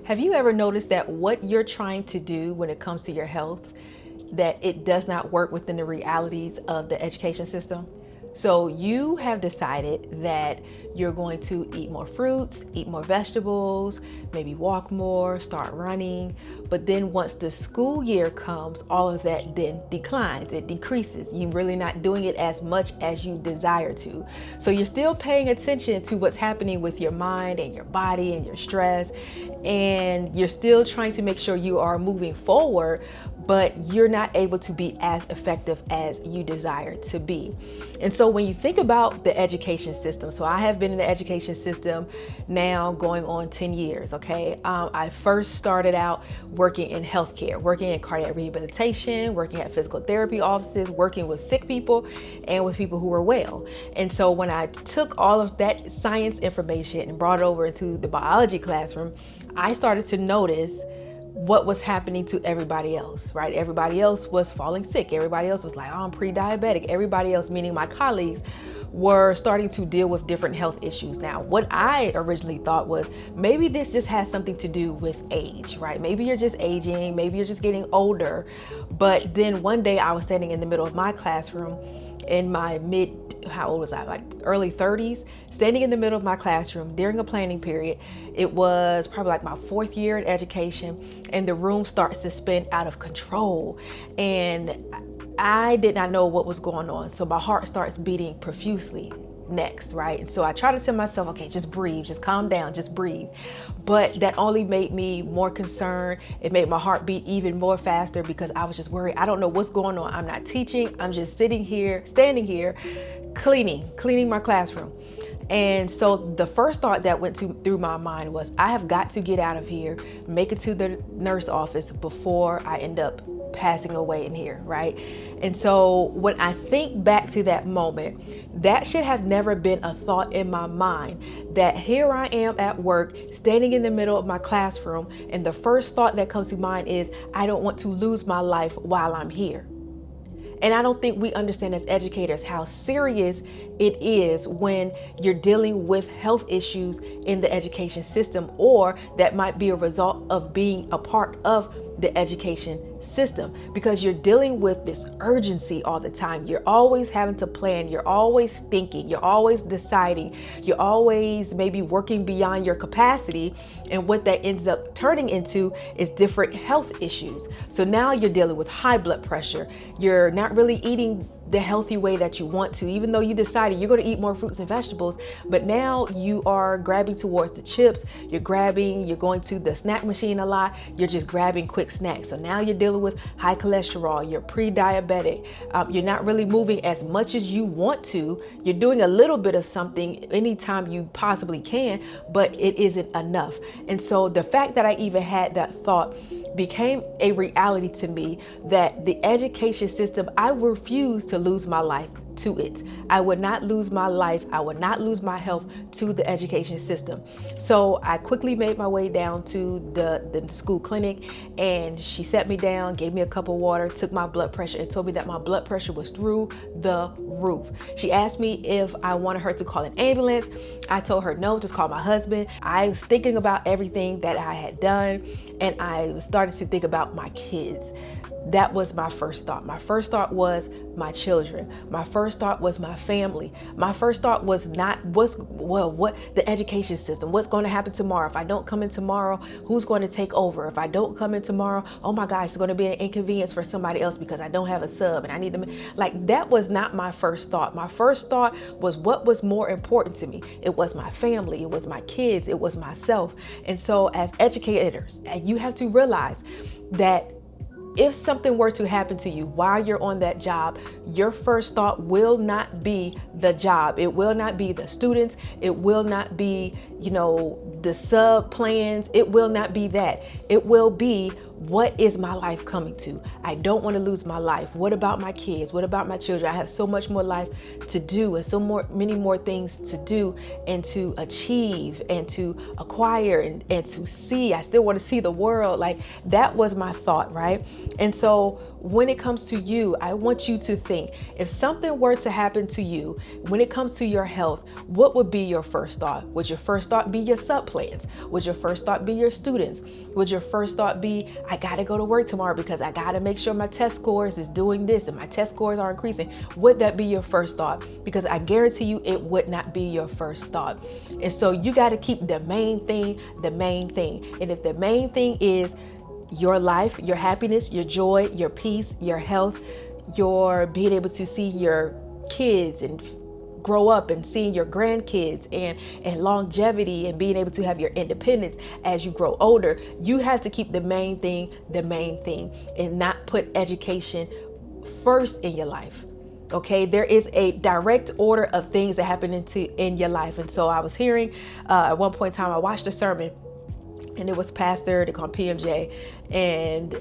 Have you ever noticed that what you're trying to do when it comes to your health, that it does not work within the realities of the education system? So you have decided that you're going to eat more fruits, eat more vegetables, maybe walk more, start running. But then once the school year comes, all of that then declines, it decreases. You're really not doing it as much as you desire to. So you're still paying attention to what's happening with your mind and your body and your stress. And you're still trying to make sure you are moving forward, but you're not able to be as effective as you desire to be. And so when you think about the education system, so I have been in the education system now going on 10 years, okay? I first started out working in healthcare, working in cardiac rehabilitation, working at physical therapy offices, working with sick people and with people who were well. And so when I took all of that science information and brought it over into the biology classroom, I started to notice what was happening to everybody else, right? Everybody else was falling sick. Everybody else was like, oh, I'm pre-diabetic. Everybody else, meaning my colleagues, were starting to deal with different health issues. Now, what I originally thought was maybe this just has something to do with age, right? Maybe you're just aging, maybe you're just getting older. But then one day I was standing in the middle of my classroom in my how old was I? Like early 30s, standing in the middle of my classroom during a planning period. It was probably like my 4th year in education, and the room starts to spin out of control. And I did not know what was going on. So my heart starts beating profusely next, right? And so I try to tell myself, okay, just breathe, just calm down, just breathe. But that only made me more concerned. It made my heart beat even more faster because I was just worried. I don't know what's going on. I'm not teaching. I'm just standing here, cleaning my classroom. And so the first thought that went through my mind was, I have got to get out of here, make it to the nurse office before I end up passing away in here, right? And so when I think back to that moment, that should have never been a thought in my mind, that here I am at work, standing in the middle of my classroom, and the first thought that comes to mind is, I don't want to lose my life while I'm here. And I don't think we understand as educators how serious it is when you're dealing with health issues in the education system, or that might be a result of being a part of the education system, because you're dealing with this urgency all the time. You're always having to plan, you're always thinking, you're always deciding, you're always maybe working beyond your capacity. And what that ends up turning into is different health issues. So now you're dealing with high blood pressure. You're not really eating the healthy way that you want to, even though you decided you're going to eat more fruits and vegetables, but now you are grabbing towards the chips, you're going to the snack machine a lot, you're just grabbing quick snacks. So now you're dealing with high cholesterol, you're pre-diabetic, you're not really moving as much as you want to, you're doing a little bit of something anytime you possibly can, but it isn't enough. And so the fact that I even had that thought became a reality to me, that the education system, I refuse to lose my life to it. I would not lose my life, I would not lose my health to the education system. So I quickly made my way down to the school clinic, and she sat me down, gave me a cup of water, took my blood pressure, and told me that my blood pressure was through the roof. She asked me if I wanted her to call an ambulance. I told her no, just call my husband. I was thinking about everything that I had done, and I started to think about my kids. That was my first thought. My first thought was my children. My first thought was my family. My first thought was not what the education system, what's going to happen tomorrow. If I don't come in tomorrow, who's going to take over? If I don't come in tomorrow, oh my gosh, it's going to be an inconvenience for somebody else because I don't have a sub and I need them. Like, that was not my first thought. My first thought was what was more important to me. It was my family. It was my kids. It was myself. And so as educators, you have to realize that if something were to happen to you while you're on that job, your first thought will not be the job. It will not be the students. It will not be, the sub plans. It will not be that. It will be, What is my life coming to? I don't want to lose my life. What about my kids? What about my children? I have so much more life to do, and many more things to do and to achieve and to acquire and to see. I still want to see the world. Like, that was my thought, right? And so when it comes to you, I want you to think, if something were to happen to you, when it comes to your health, what would be your first thought? Would your first thought be your subplans? Would your first thought be your students? Would your first thought be, I got to go to work tomorrow because I got to make sure my test scores is doing this and my test scores are increasing? Would that be your first thought? Because I guarantee you it would not be your first thought. And so you got to keep the main thing, the main thing. And if the main thing is your life, your happiness, your joy, your peace, your health, your being able to see your kids and grow up and seeing your grandkids and longevity and being able to have your independence as you grow older, you have to keep the main thing and not put education first in your life. Okay, there is a direct order of things that happen in your life. And so I was hearing at one point in time, I watched a sermon, and it was pastor, they call him PMJ. And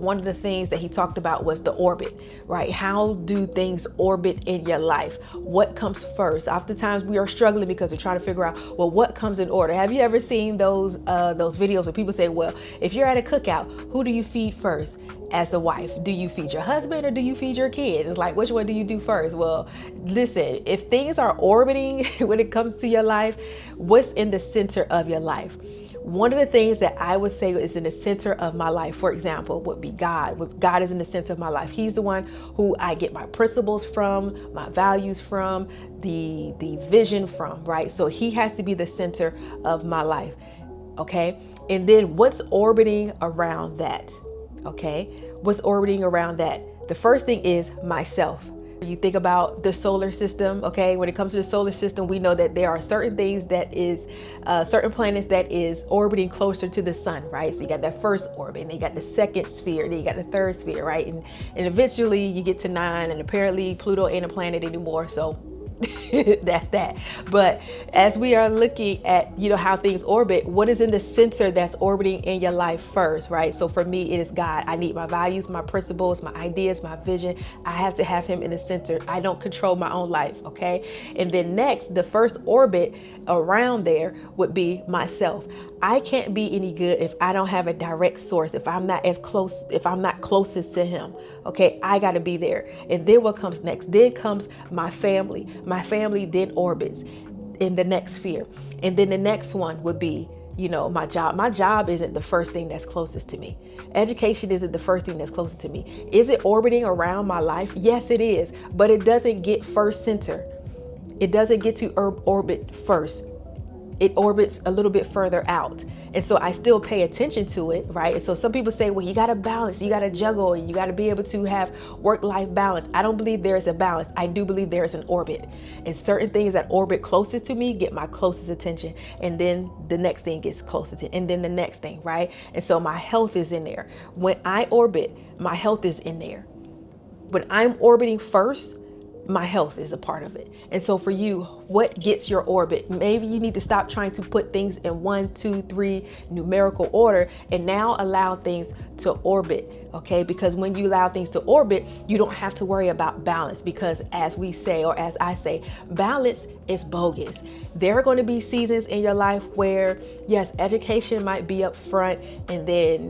one of the things that he talked about was the orbit, right? How do things orbit in your life? What comes first? Oftentimes we are struggling because we're trying to figure out, well, what comes in order? Have you ever seen those videos where people say, well, if you're at a cookout, who do you feed first? As the wife, do you feed your husband or do you feed your kids? It's like, which one do you do first? Well, listen, if things are orbiting when it comes to your life, what's in the center of your life? One of the things that I would say is in the center of my life, for example, would be God. God is in the center of my life. He's the one who I get my principles from, my values from, the vision from, right? So he has to be the center of my life, okay? And then what's orbiting around that, okay? What's orbiting around that? The first thing is myself. You think about the solar system, okay? When it comes to the solar system, we know that there are certain things that is, certain planets that is orbiting closer to the sun, right? So you got that first orbit, and you got the second sphere, then you got the third sphere, right? And eventually you get to 9, and apparently Pluto ain't a planet anymore, so that's that. But as we are looking at, how things orbit, what is in the center that's orbiting in your life first, right? So for me, it is God. I need my values, my principles, my ideas, my vision. I have to have him in the center. I don't control my own life, okay? And then next, the first orbit around there would be myself. I can't be any good if I don't have a direct source, if I'm not closest to him. Okay, I got to be there. And then what comes next? Then comes my family. My family then orbits in the next sphere. And then the next one would be, my job. My job isn't the first thing that's closest to me. Education isn't the first thing that's closest to me. Is it orbiting around my life? Yes, it is. But it doesn't get first center. It doesn't get to orbit first. It orbits a little bit further out. And so I still pay attention to it, right? And so some people say, well, you got to balance, you got to juggle, and you got to be able to have work-life balance. I don't believe there is a balance. I do believe there is an orbit. And certain things that orbit closest to me get my closest attention. And then the next thing gets closest to, and then the next thing, right? And so my health is in there. When I orbit, my health is in there. When I'm orbiting first, my health is a part of it. And so for you, what gets your orbit? Maybe you need to stop trying to put things in 1, 2, 3 numerical order and now allow things to orbit, okay? Because when you allow things to orbit, you don't have to worry about balance, because as we say, or as I say, balance is bogus. There are going to be seasons in your life where, yes, education might be up front and then,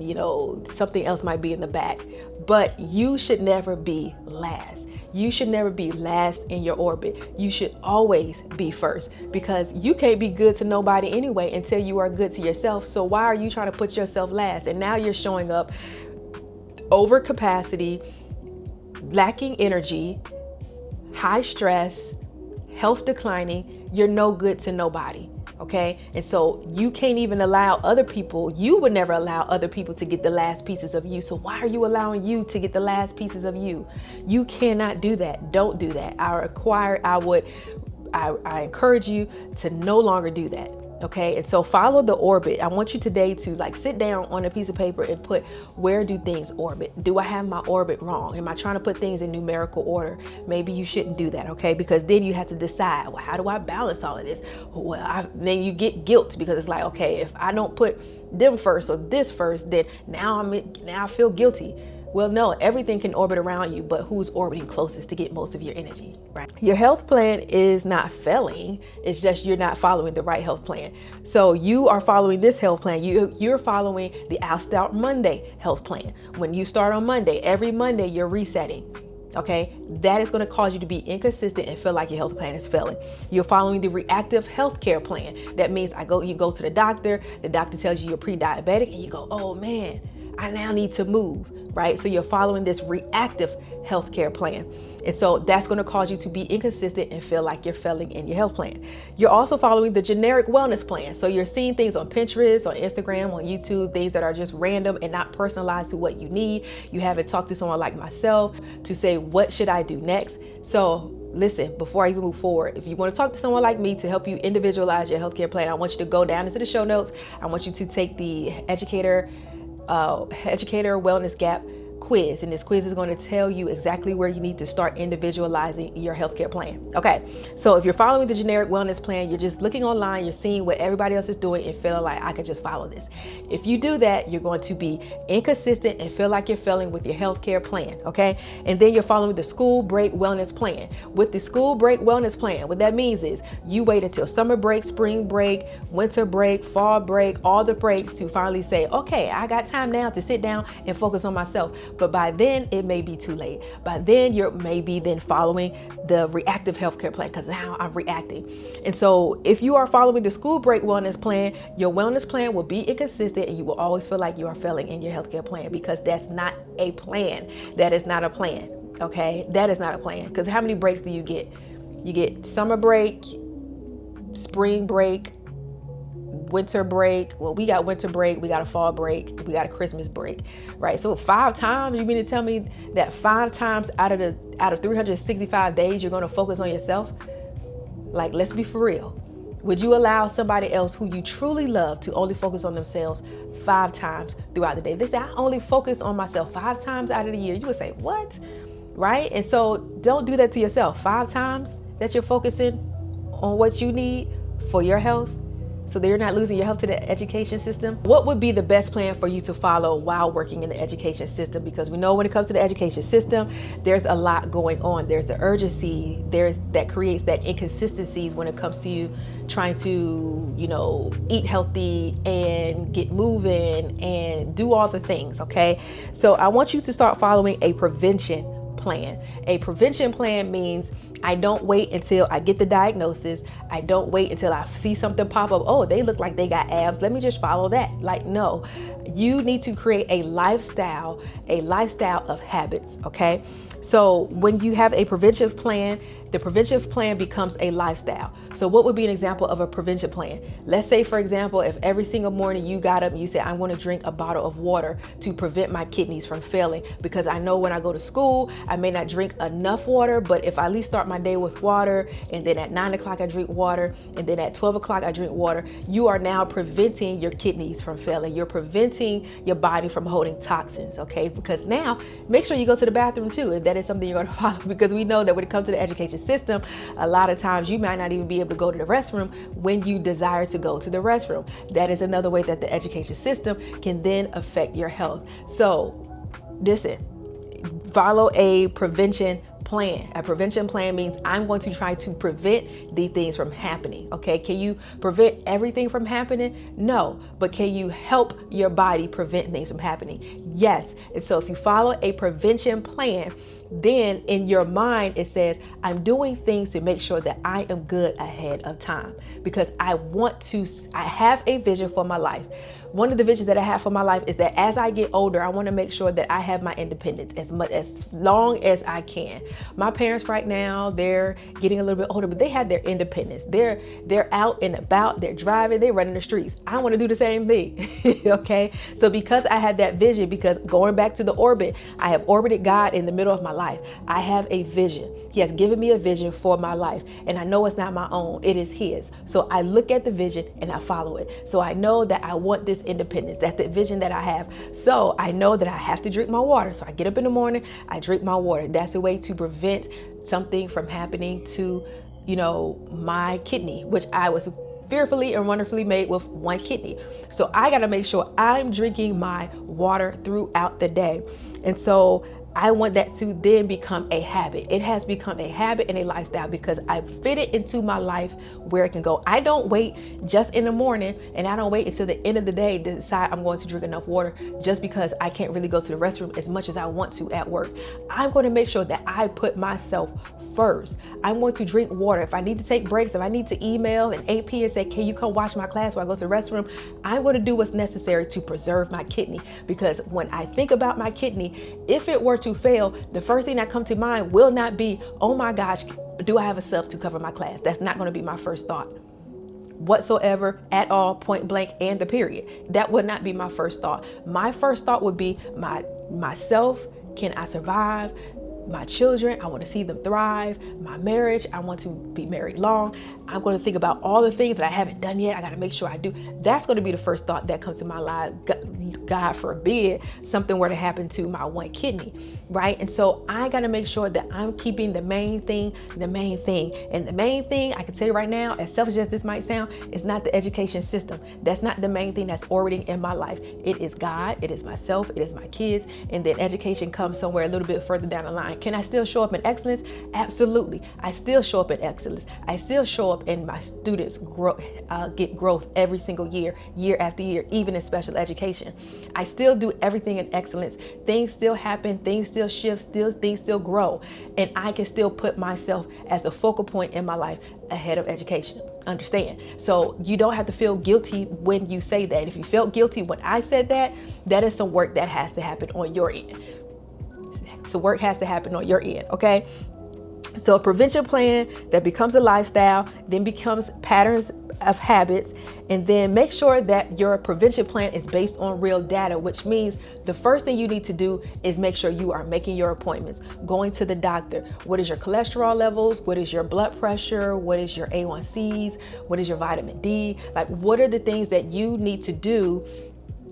something else might be in the back, but you should never be last. You should never be last in your orbit. You should always be first, because you can't be good to nobody anyway until you are good to yourself. So why are you trying to put yourself last? And now you're showing up over capacity, lacking energy, high stress, health declining. You're no good to nobody. Okay. And so you can't even allow other people, you would never allow other people to get the last pieces of you. So why are you allowing you to get the last pieces of you? You cannot do that. Don't do that. I encourage you to no longer do that. Okay, and so follow the orbit. I want you today to like sit down on a piece of paper and put, where do things orbit? Do I have my orbit wrong? Am I trying to put things in numerical order? Maybe you shouldn't do that, okay? Because then you have to decide, well, how do I balance all of this? Well, then you get guilt, because it's like, okay, if I don't put them first or this first, then now I feel guilty. Well, no, everything can orbit around you, but who's orbiting closest to get most of your energy, right? Your health plan is not failing. It's just you're not following the right health plan. So you are following this health plan. You're following the I'll Start Monday health plan. When you start on Monday, every Monday you're resetting. Okay, that is going to cause you to be inconsistent and feel like your health plan is failing. You're following the reactive healthcare plan. That means you go to the doctor tells you you're pre-diabetic, and you go, oh man, I now need to move, right? So you're following this reactive healthcare plan. And so that's going to cause you to be inconsistent and feel like you're failing in your health plan. You're also following the generic wellness plan. So you're seeing things on Pinterest, on Instagram, on YouTube, things that are just random and not personalized to what you need. You haven't talked to someone like myself to say, what should I do next? So listen, before I even move forward, if you want to talk to someone like me to help you individualize your healthcare plan, I want you to go down into the show notes. I want you to take the educator wellness gap quiz, and this quiz is going to tell you exactly where you need to start individualizing your healthcare plan. Okay, so if you're following the generic wellness plan, you're just looking online, you're seeing what everybody else is doing and feeling like I could just follow this. If you do that, you're going to be inconsistent and feel like you're failing with your healthcare plan. Okay, and then you're following the school break wellness plan. With the school break wellness plan, what that means is you wait until summer break, spring break, winter break, fall break, all the breaks to finally say, okay, I got time now to sit down and focus on myself. But by then it may be too late. By then you're maybe then following the reactive healthcare plan, because now I'm reacting. And so if you are following the school break wellness plan, your wellness plan will be inconsistent and you will always feel like you are failing in your healthcare plan, because that's not a plan. That is not a plan. Okay, that is not a plan. Because how many breaks do you get? You get summer break, spring break, winter break. Well, we got winter break, we got a fall break, we got a Christmas break, right? So 5 times, you mean to tell me that 5 times out of 365 days, you're going to focus on yourself? Like, let's be for real. Would you allow somebody else who you truly love to only focus on themselves 5 times throughout the day? If they say, I only focus on myself 5 times out of the year, you would say, what? Right? And so don't do that to yourself. 5 times that you're focusing on what you need for your health, so that you're not losing your health to the education system. What would be the best plan for you to follow while working in the education system? Because we know when it comes to the education system, there's a lot going on. There's the urgency, that creates that inconsistencies when it comes to you trying to, eat healthy and get moving and do all the things, okay? So I want you to start following a prevention plan. A prevention plan means I don't wait until I get the diagnosis. I don't wait until I see something pop up. Oh, they look like they got abs. Let me just follow that. Like, no, you need to create a lifestyle of habits. Okay. So when you have a preventive plan, the preventive plan becomes a lifestyle. So what would be an example of a prevention plan? Let's say, for example, if every single morning you got up and you said, I want to drink a bottle of water to prevent my kidneys from failing, because I know when I go to school, I may not drink enough water, but if I at least start my day with water, and then at 9 o'clock I drink water, and then at 12 o'clock I drink water, you are now preventing your kidneys from failing. You're preventing your body from holding toxins, okay? Because now, make sure you go to the bathroom too, if that is something you're going to follow, because we know that when it comes to the education system, a lot of times you might not even be able to go to the restroom when you desire to go to the restroom. That is another way that the education system can then affect your health. So listen, follow a prevention plan. A prevention plan means I'm going to try to prevent these things from happening. Okay. Can you prevent everything from happening? No. But can you help your body prevent things from happening? Yes. And so if you follow a prevention plan, then in your mind, it says, I'm doing things to make sure that I am good ahead of time, because I have a vision for my life. One of the visions that I have for my life is that as I get older, I want to make sure that I have my independence as long as I can. My parents right now, they're getting a little bit older, but they have their independence. They're out and about, they're driving, they're running the streets. I want to do the same thing. Okay. So because I had that vision, because going back to the orbit, I have orbited God in the middle of my life. life. I have a vision. He has given me a vision for my life, and I know it's not my own, it is his. So I look at the vision and I follow it. So I know that I want this independence. That's the vision that I have. So I know that I have to drink my water. So I get up in the morning, I drink my water. That's a way to prevent something from happening to, my kidney, which I was fearfully and wonderfully made with one kidney. So I got to make sure I'm drinking my water throughout the day. And so I want that to then become a habit. It has become a habit and a lifestyle because I fit it into my life where it can go. I don't wait just in the morning, and I don't wait until the end of the day to decide I'm going to drink enough water just because I can't really go to the restroom as much as I want to at work. I'm going to make sure that I put myself first. I'm going to drink water. If I need to take breaks, if I need to email an AP and say, can you come watch my class while I go to the restroom? I'm going to do what's necessary to preserve my kidney, because when I think about my kidney, if it were to fail, the first thing that comes to mind will not be, oh my gosh, do I have a sub to cover my class? That's not going to be my first thought whatsoever, at all, point blank, and the period. That would not be my first thought. My first thought would be myself. Can I survive? My children, I want to see them thrive. My marriage, I want to be married long. I'm going to think about all the things that I haven't done yet. I got to make sure I do. That's going to be the first thought that comes to my life. God forbid something were to happen to my one kidney, right? And so I got to make sure that I'm keeping the main thing, the main thing. And the main thing, I can tell you right now, as selfish as this might sound, is not the education system. That's not the main thing that's orbiting in my life. It is God, it is myself, it is my kids, and then education comes somewhere a little bit further down the line. Can I still show up in excellence? Absolutely. I still show up in excellence. I still show up and my students get growth every single year, year after year, even in special education. I still do everything in excellence. Things still happen, things still shift, things still grow. And I can still put myself as the focal point in my life ahead of education. Understand? So you don't have to feel guilty when you say that. If you felt guilty when I said that, that is some work that has to happen on your end. So work has to happen on your end, okay? So a prevention plan that becomes a lifestyle, then becomes patterns of habits, and then make sure that your prevention plan is based on real data, which means the first thing you need to do is make sure you are making your appointments, going to the doctor. What is your cholesterol levels? What is your blood pressure? What is your A1Cs? What is your vitamin D? Like, what are the things that you need to do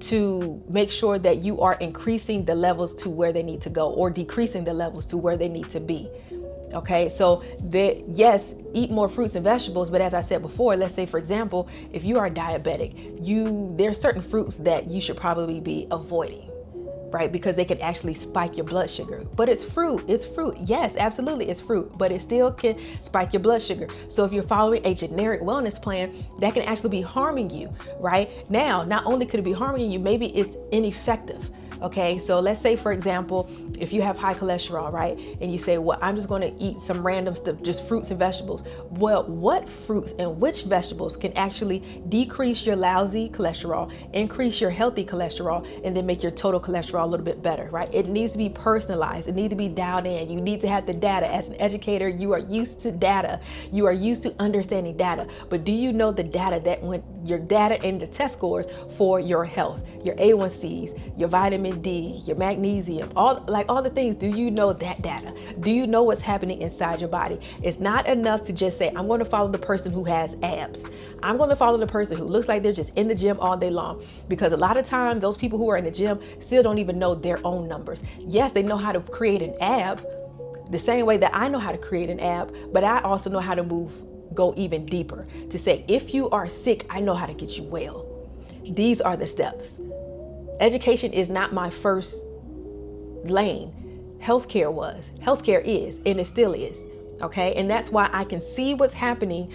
to make sure that you are increasing the levels to where they need to go, or decreasing the levels to where they need to be? Okay, so yes, eat more fruits and vegetables, but as I said before, let's say, for example, if you are diabetic, there's certain fruits that you should probably be avoiding, right? Because they can actually spike your blood sugar. But it's fruit. Yes, absolutely, it's fruit, but it still can spike your blood sugar. So if you're following a generic wellness plan, that can actually be harming you, right? Now, not only could it be harming you, maybe it's ineffective. Okay, so let's say, for example, if you have high cholesterol, right, and you say, well, I'm just going to eat some random stuff, just fruits and vegetables. Well, what fruits and which vegetables can actually decrease your lousy cholesterol, increase your healthy cholesterol, and then make your total cholesterol a little bit better, right? It needs to be personalized. It needs to be dialed in. You need to have the data. As an educator, you are used to data. You are used to understanding data. But do you know the data that when your data and the test scores for your health, your A1Cs, your vitamin D, your magnesium, all the things? Do you know that data? Do you know what's happening inside your body? It's not enough to just say, I'm going to follow the person who has abs. I'm going to follow the person who looks like they're just in the gym all day long, because a lot of times those people who are in the gym still don't even know their own numbers. Yes, they know how to create an ab the same way that I know how to create an ab, but I also know how to go even deeper to say, if you are sick, I know how to get you well. These are the steps. Education is not my first lane. Healthcare is, and it still is. Okay. And that's why I can see what's happening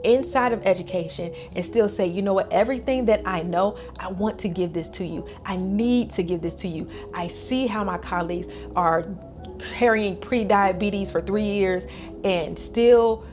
inside of education and still say, you know what, everything that I know, I want to give this to you. I need to give this to you. I see how my colleagues are carrying pre-diabetes for 3 years and still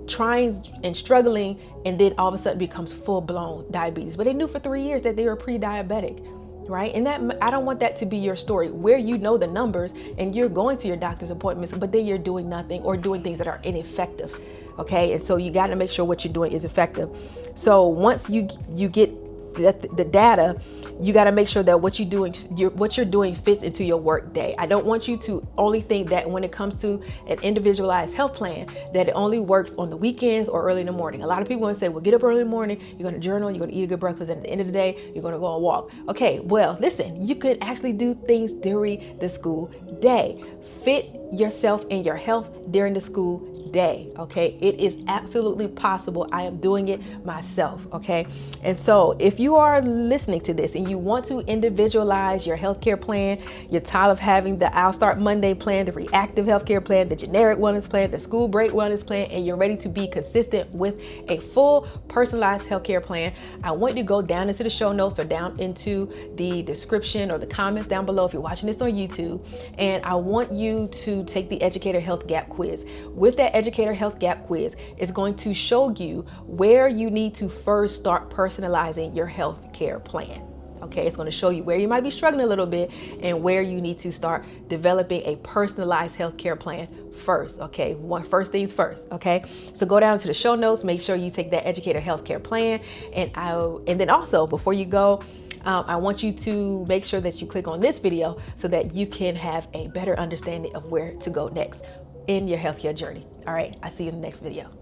trying and struggling, and then all of a sudden becomes full-blown diabetes. But they knew for 3 years that they were pre-diabetic, right? And that, I don't want that to be your story, where you know the numbers and you're going to your doctor's appointments, but then you're doing nothing or doing things that are ineffective. Okay, and so you got to make sure what you're doing is effective. So once you get the data, you got to make sure that what you're doing fits into your work day. I don't want you to only think that when it comes to an individualized health plan, that it only works on the weekends or early in the morning. A lot of people want to say, well, get up early in the morning, you're going to journal, you're going to eat a good breakfast, and at the end of the day, you're going to go on a walk. Okay, well, listen, you could actually do things during the school day. Fit yourself and your health during the school day. Okay, it is absolutely possible. I am doing it myself. Okay, and so if you are listening to this and you want to individualize your healthcare plan, you're tired of having the I'll Start Monday plan, the reactive healthcare plan, the generic wellness plan, the school break wellness plan, and you're ready to be consistent with a full personalized healthcare plan, I want you to go down into the show notes or down into the description or the comments down below if you're watching this on YouTube, and I want you to take the Educator Health Gap Quiz. With that Educator Health Gap Quiz, it's going to show you where you need to first start personalizing your health care plan. Okay, it's going to show you where you might be struggling a little bit and where you need to start developing a personalized healthcare plan first. Okay, first things first. Okay, so go down to the show notes, make sure you take that Educator Healthcare Plan, and then also before you go, I want you to make sure that you click on this video so that you can have a better understanding of where to go next in your healthcare journey. All right, I'll see you in the next video.